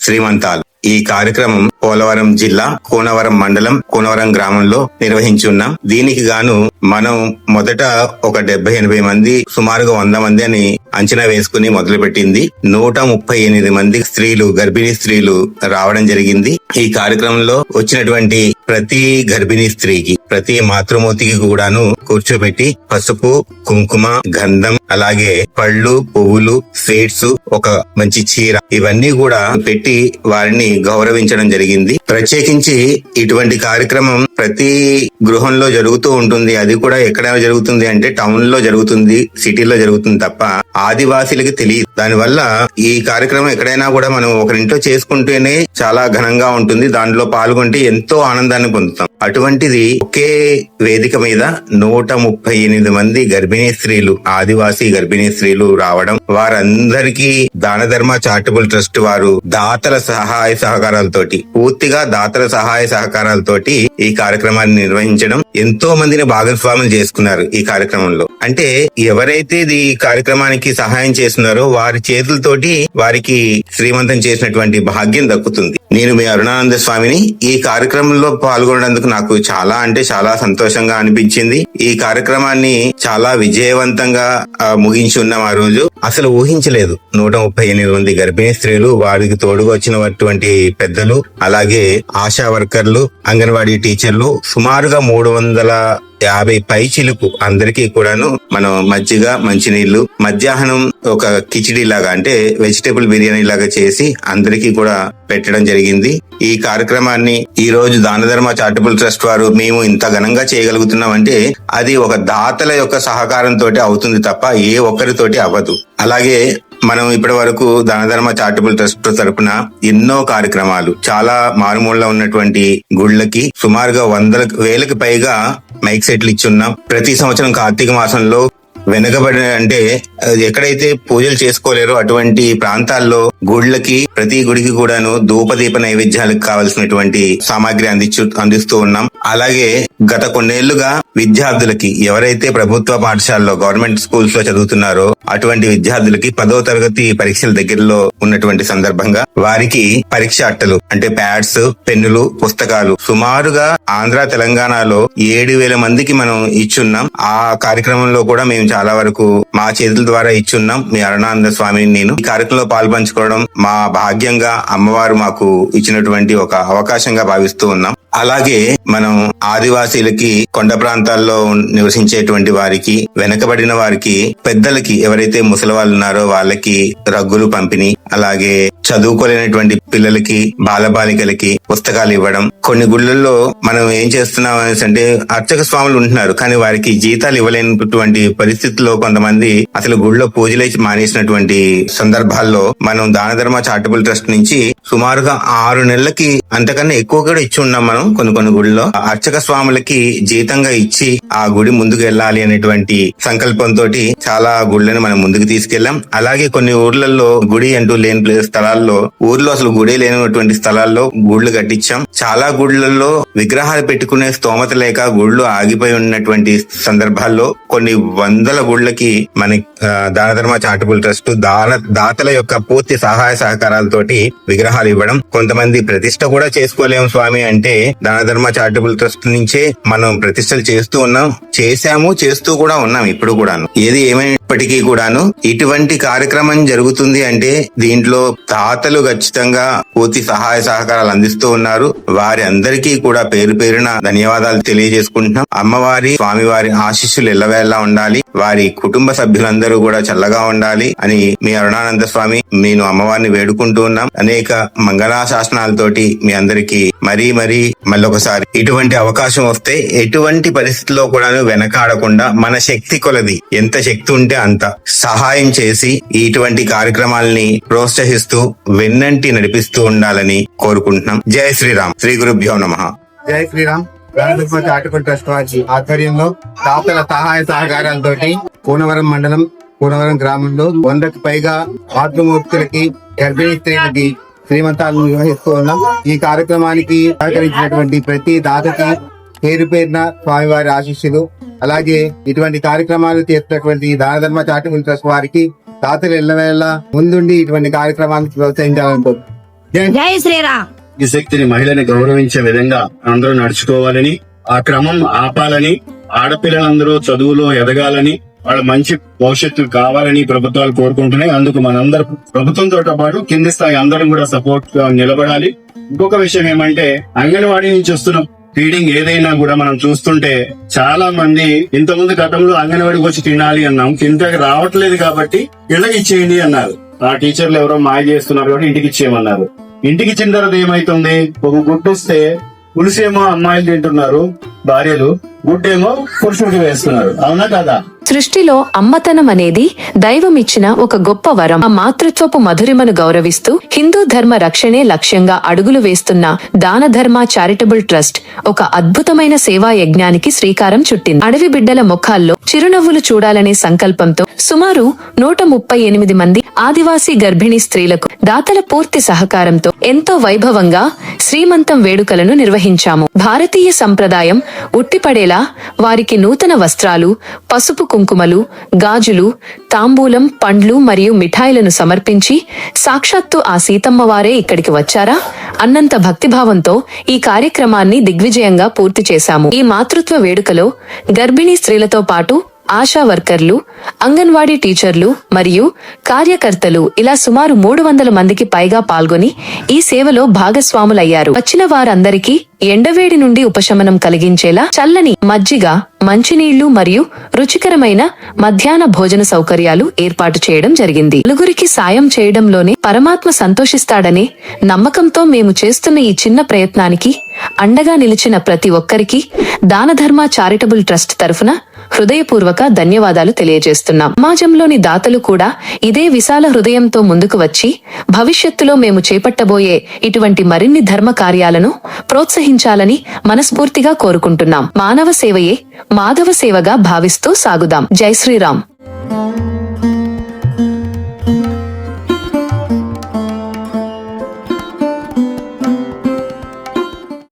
శ్రీమంతాలు. ఈ కార్యక్రమం పోలవరం జిల్లా కూనవరం మండలం కూనవరం గ్రామంలో నిర్వహించున్నాం. దీనికి గాను మనం మొదట ఒక 70-80 మంది, సుమారుగా 100 మంది అని అంచనా వేసుకుని మొదలుపెట్టింది. 138 మంది స్త్రీలు, గర్భిణీ స్త్రీలు రావడం జరిగింది. ఈ కార్యక్రమంలో వచ్చినటువంటి ప్రతి గర్భిణీ స్త్రీకి, ప్రతి మాతృమూర్తికి కూడాను కూర్చోబెట్టి పసుపు, కుంకుమ, గంధం, అలాగే పళ్ళు, పువ్వులు, స్వీట్స్, ఒక మంచి చీర, ఇవన్నీ కూడా పెట్టి వారిని గౌరవించడం జరిగింది. ప్రత్యేకించి ఇటువంటి కార్యక్రమం ప్రతి గృహంలో జరుగుతూ ఉంటుంది. అది కూడా ఎక్కడ జరుగుతుంది అంటే టౌన్ లో జరుగుతుంది, సిటీలో జరుగుతుంది తప్ప ఆదివాసీలకి తెలియదు. దానివల్ల ఈ కార్యక్రమం ఎక్కడైనా కూడా మనం ఒకరింట్లో చేసుకుంటేనే చాలా ఘనంగా ఉంటుంది. దాంట్లో పాల్గొంటే ఎంతో ఆనందాన్ని పొందుతాం. అటువంటిది ఒకే వేదిక మీద 138 మంది గర్భిణీ స్త్రీలు, ఆదివాసీ గర్భిణీ స్త్రీలు రావడం, వారందరికీ దాన ధర్మ చారిటబుల్ ట్రస్ట్ వారు దాతల సహాయ సహకారాలతోటి, పూర్తిగా దాతల సహాయ సహకారాలతోటి ఈ కార్యక్రమాన్ని నిర్వహించడం, ఎంతో మందిని భాగస్వాములు చేసుకున్నారు ఈ కార్యక్రమంలో. అంటే ఎవరైతే ఈ కార్యక్రమానికి సహాయం చేస్తున్నారో వారి చేతులతోటి వారికి శ్రీమంతం చేసినటువంటి భాగ్యం దక్కుతుంది. నేను మీ అరుణానంద స్వామిని. ఈ కార్యక్రమంలో పాల్గొనేందుకు నాకు చాలా అంటే చాలా సంతోషంగా అనిపించింది. ఈ కార్యక్రమాన్ని చాలా విజయవంతంగా ముగించి ఉన్నాం. ఆ రోజు అసలు ఊహించలేదు 138 మంది గర్భిణీ స్త్రీలు, వారికి తోడుగా వచ్చినటువంటి పెద్దలు, అలాగే ఆశా వర్కర్లు, అంగన్వాడీ టీచర్లు, సుమారుగా 350 పైచిలుకు అందరికీ కూడాను మనం మజ్జిగ, మంచినీళ్లు, మధ్యాహ్నం ఒక కిచిడి లాగా అంటే వెజిటేబుల్ బిర్యానీ లాగా చేసి అందరికీ కూడా పెట్టడం జరిగింది. ఈ కార్యక్రమాన్ని ఈ రోజు దాన ధర్మ చారిటబుల్ ట్రస్ట్ వారు మేము ఇంత ఘనంగా చేయగలుగుతున్నాం అంటే అది ఒక దాతల యొక్క సహకారంతో అవుతుంది తప్ప ఏ ఒక్కరితోటి అవ్వదు. అలాగే మనం ఇప్పటి వరకు దాన ధర్మ చారిటబుల్ ట్రస్ట్ తరపున ఎన్నో కార్యక్రమాలు, చాలా మారుమూలలో ఉన్నటువంటి గుళ్ళకి సుమారుగా 100,000కి పైగా మైక్ సెట్లు ఇచ్చున్నాం. ప్రతి సంవత్సరం కార్తీక మాసంలో వెనుకబడిన అంటే ఎక్కడైతే పూజలు చేసుకోలేరో అటువంటి ప్రాంతాల్లో గుళ్ళకి, ప్రతి గుడికి కూడాను ధూపదీప నైవేద్యాలకు కావలసినటువంటి సామాగ్రి అందిస్తూ ఉన్నాం. అలాగే గత కొన్నేళ్లుగా విద్యార్థులకి, ఎవరైతే ప్రభుత్వ పాఠశాలలో గవర్నమెంట్ స్కూల్స్ లో చదువుతున్నారో అటువంటి విద్యార్థులకి 10వ తరగతి పరీక్షల దగ్గరలో ఉన్నటువంటి సందర్భంగా వారికి పరీక్ష అట్టలు అంటే ప్యాడ్స్, పెన్నులు, పుస్తకాలు సుమారుగా ఆంధ్ర, తెలంగాణలో 7,000 మందికి మనం ఇచ్చున్నాం. ఆ కార్యక్రమంలో కూడా మేము చాలా వరకు మా చేతుల ద్వారా ఇచ్చున్నాం. మీ అరుణానంద స్వామిని నేను ఈ కార్యక్రమంలో పాల్పంచుకోవడం మా భాగ్యంగా అమ్మవారు మాకు ఇచ్చినటువంటి ఒక అవకాశంగా భావిస్తూ ఉన్నాం. అలాగే మనం ఆదివాసీలకి, కొండ ప్రాంతాల్లో నివసించేటువంటి వారికి, వెనకబడిన వారికి, పెద్దలకి, ఎవరైతే ముసలి వాళ్ళు ఉన్నారో వాళ్ళకి రగ్గులు పంపిణీ, అలాగే చదువుకోలేనటువంటి పిల్లలకి, బాలబాలికలకి పుస్తకాలు ఇవ్వడం. కొన్ని గుళ్ళల్లో మనం ఏం చేస్తున్నాం అంటే అర్చక స్వాములు ఉంటున్నారు, కానీ వారికి జీతాలు ఇవ్వలేనటువంటి పరిస్థితుల్లో కొంతమంది అసలు గుళ్ళో పూజలు మానేసినటువంటి సందర్భాల్లో మనం దాన ధర్మ చారిటబుల్ ట్రస్ట్ నుంచి సుమారుగా 6 నెలలకి అంతకన్నా ఎక్కువ కూడా ఇచ్చి ఉన్నాం. మనం కొన్ని గుళ్ళలో అర్చక స్వాములకి జీతంగా ఇచ్చి ఆ గుడి ముందుకు వెళ్ళాలి అనేటువంటి సంకల్పంతో చాలా గుళ్ళని మనం ముందుకు తీసుకెళ్లాం. అలాగే కొన్ని ఊర్లలో గుడి అంటూ లేని స్థలాల్లో, ఊర్లో అసలు గుడి లేనటువంటి స్థలాల్లో గుళ్ళు కట్టించాం. చాలా గుళ్ళల్లో విగ్రహాలు పెట్టుకునే స్తోమత లేక గుళ్ళు ఆగిపోయి ఉన్నటువంటి సందర్భాల్లో కొన్ని 100 గుళ్ళకి మన దాన ధర్మ చారిటబుల్ ట్రస్ట్ దాతల యొక్క పూర్తి సహాయ సహకారాలతోటి విగ్రహాలు ఇవ్వడం. కొంతమంది ప్రతిష్ట కూడా చేసుకోలేము స్వామి అంటే దాన ధర్మ చారిటబుల్ ట్రస్ట్ నుంచే మనం ప్రతిష్టలు చేస్తూ ఉన్నాం, చేస్తూ కూడా ఉన్నాం ఇప్పుడు కూడాను. ఏది ఏమైనప్పటికీ కూడాను ఇటువంటి కార్యక్రమం జరుగుతుంది అంటే దీంట్లో దాతలు ఖచ్చితంగా పూర్తి సహాయ సహకారాలు అందిస్తూ ఉన్నారు. వారి అందరికీ కూడా పేరు పేరున ధన్యవాదాలు తెలియజేసుకుంటున్నాం. అమ్మవారి, స్వామివారి ఆశీస్సులు ఎల్లవేళలా ఉండాలి, వారి కుటుంబ సభ్యులందరూ కూడా చల్లగా ఉండాలి అని మీ అరుణానంద స్వామి, నేను అమ్మవారిని వేడుకుంటూ ఉన్నాం. అనేక మంగళాశాసనాలతోటి మీ అందరికీ మళ్ళొకసారి ఇటువంటి అవకాశం వస్తే ఎటువంటి పరిస్థితుల్లో కూడా వెనకాడకుండా మన శక్తి కొలది, ఎంత శక్తి ఉంటే అంత సహాయం చేసి ఇటువంటి కార్యక్రమాలని ప్రోత్సహిస్తూ వెన్నంటి నడిపిస్తూ ఉండాలని కోరుకుంటున్నాం. జై శ్రీరామ్. శ్రీ గురుభ్యో నమః. జై శ్రీరామ్. చారిటబుల్ ట్రస్ట్ వారి ఆధ్వర్యంలో దాతల సహాయ సహకారాలతో కూనవరం మండలం, కూనవరం గ్రామంలో 100కి పైగా మాతృమూర్తులకి, గర్భిణీ స్త్రీలకి శ్రీమంతాలను నిర్వహిస్తూ ఉన్నాం. ఈ కార్యక్రమానికి సహకరించినటువంటి ప్రతి దాతకి పేరు పేరున స్వామివారి ఆశీస్సులు. అలాగే ఇటువంటి కార్యక్రమాలు చేస్తున్నటువంటి దాన ధర్మ చారిటబుల్ ట్రస్ట్ వారికి దాతలు ఎల్లవేళ ముందుండి ఇటువంటి కార్యక్రమాలను ప్రోత్సహించాలనుకుంటున్నాం. జై శ్రీరామ్. ఈ శక్తిని మహిళని గౌరవించే విధంగా అందరూ నడుచుకోవాలని, ఆ క్రమం ఆపాలని, ఆడపిల్లలందరూ చదువులో ఎదగాలని, వాళ్ళ మంచి భవిష్యత్తు కావాలని ప్రభుత్వాలు కోరుకుంటున్నాయి. అందుకు మనందరం ప్రభుత్వంతో పాటు కింది స్థాయి అందరం కూడా సపోర్ట్ గా నిలబడాలి. ఇంకొక విషయం ఏమంటే, అంగన్వాడీ నుంచి వస్తున్న ఫీడింగ్ ఏదైనా కూడా మనం చూస్తుంటే చాలా మంది ఇంతకుముందు గతంలో అంగన్వాడికి వచ్చి తినాలి అన్నాం, కిందకి రావట్లేదు కాబట్టి ఇళ్ళకి ఇచ్చేయండి అన్నారు. ఆ టీచర్లు ఎవరో మాయ చేస్తున్నారు కాబట్టి ఇంటికి ఇచ్చేయమన్నారు. ఇంటికి ఇచ్చిన తర్వాత ఏమైతుంది, ఒక గుడ్డు వస్తే పులుసేమో అమ్మాయిలు తింటున్నారు భార్యలు, గుడ్డేమో పురుషుడికి వేస్తున్నారు. అవునా కదా? సృష్టిలో అమ్మతనం అనేది దైవమిచ్చిన ఒక గొప్ప వరం. ఆ మాతృత్వపు మధురిమను గౌరవిస్తూ హిందూ ధర్మ రక్షణే లక్ష్యంగా అడుగులు వేస్తున్న దాన ధర్మ చారిటబుల్ ట్రస్ట్ ఒక అద్భుతమైన సేవా యజ్ఞానికి శ్రీకారం చుట్టింది. అడవి బిడ్డల ముఖాల్లో చిరునవ్వులు చూడాలనే సంకల్పంతో సుమారు 138 మంది ఆదివాసీ గర్భిణీ స్త్రీలకు దాతల పూర్తి సహకారంతో ఎంతో వైభవంగా శ్రీమంతం వేడుకలను నిర్వహించాము. భారతీయ సంప్రదాయం ఉట్టిపడేలా వారికి నూతన వస్త్రాలు, పసుపు కుంకుమలు, గాజులు, తాంబూలం, పండ్లు మరియు మిఠాయిలను సమర్పించి సాక్షాత్తు ఆ సీతమ్మవారే ఇక్కడికి వచ్చారా అన్నంత భక్తిభావంతో ఈ కార్యక్రమాన్ని దిగ్విజయంగా పూర్తి చేశాము. ఈ మాతృత్వ వేడుకలో గర్భిణీ స్త్రీలతో పాటు ఆశా వర్కర్లు, అంగన్వాడీ టీచర్లు మరియు కార్యకర్తలు ఇలా సుమారు 300 మందికి పైగా పాల్గొని ఈ సేవలో భాగస్వాములయ్యారు. వచ్చిన వారందరికీ ఎండవేడి నుండి ఉపశమనం కలిగించేలా చల్లని మజ్జిగ, మంచినీళ్లు మరియు రుచికరమైన మధ్యాహ్న భోజన సౌకర్యాలు ఏర్పాటు చేయడం జరిగింది. నలుగురికి సాయం చేయడంలోనే పరమాత్మ సంతోషిస్తాడనే నమ్మకంతో మేము చేస్తున్న ఈ చిన్న ప్రయత్నానికి అండగా నిలిచిన ప్రతి ఒక్కరికి దానధర్మ చారిటబుల్ ట్రస్ట్ తరఫున హృదయపూర్వక ధన్యవాదాలు తెలియజేస్తున్నాం. సమాజంలోని దాతలు కూడా ఇదే విశాల హృదయంతో ముందుకు వచ్చి భవిష్యత్తులో మేము చేపట్టబోయే ఇటువంటి మరిన్ని ధర్మ కార్యాలను ప్రోత్సహించాలని మనస్ఫూర్తిగా కోరుకుంటున్నాం. మానవ సేవయే మాధవ సేవగా భావిస్తూ సాగుదాం. జై శ్రీరామ్.